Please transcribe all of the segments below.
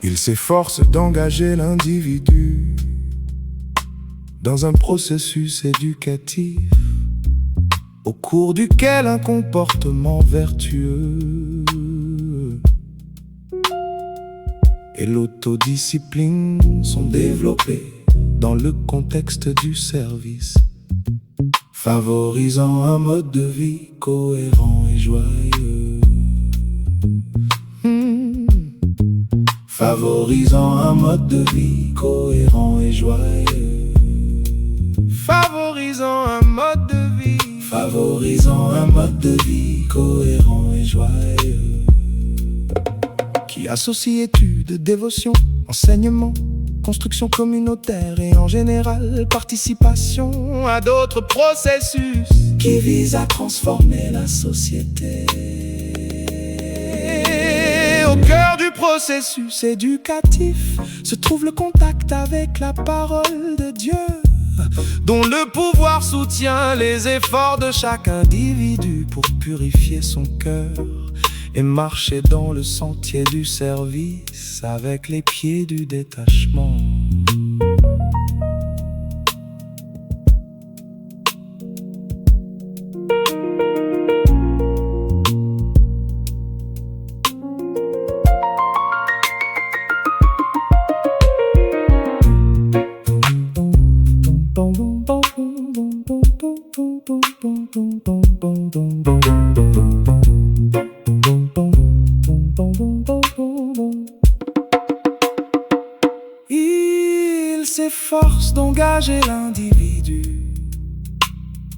Il s'efforce d'engager l'individu dans un processus éducatif au cours duquel un comportement vertueux et l'autodiscipline sont développés dans le contexte du service, favorisant un mode de vie cohérent et joyeux. Favorisant un mode de vie cohérent et joyeux. Favorisant un mode de vie. Favorisant un mode de vie cohérent et joyeux. Qui associe études, dévotion, enseignement, construction communautaire et en général participation à d'autres processus qui visent à transformer la société. Au cœur du processus éducatif se trouve le contact avec la parole de Dieu, dont le pouvoir soutient les efforts de chaque individu pour purifier son cœur et marcher dans le sentier du service avec les pieds du détachement. Il s'efforce d'engager l'individu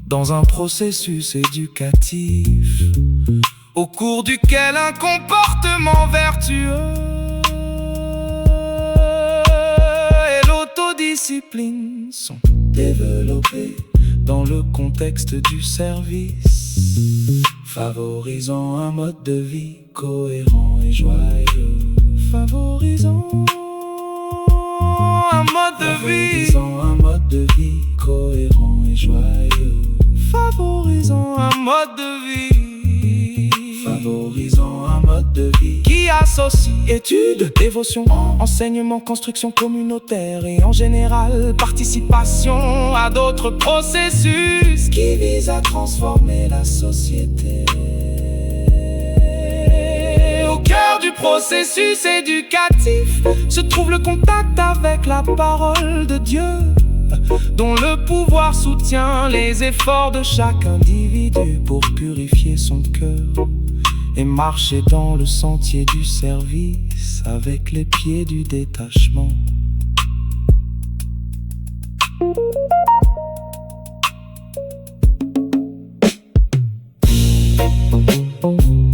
dans un processus éducatif au cours duquel un comportement vertueux et l'autodiscipline sont développés dans le contexte du service, favorisant un mode de vie cohérent et joyeux. Favorisant un mode de vie. Favorisant un mode de vie cohérent et joyeux. Favorisant un mode de vie. Favorisant un mode de vie qui associe études, dévotion, enseignement, construction communautaire et en général participation à d'autres processus qui visent à transformer la société. Au cœur du processus éducatif se trouve le contact avec la parole de Dieu, dont le pouvoir soutient les efforts de chaque individu pour purifier son cœur et marcher dans le sentier du service avec les pieds du détachement. Oh.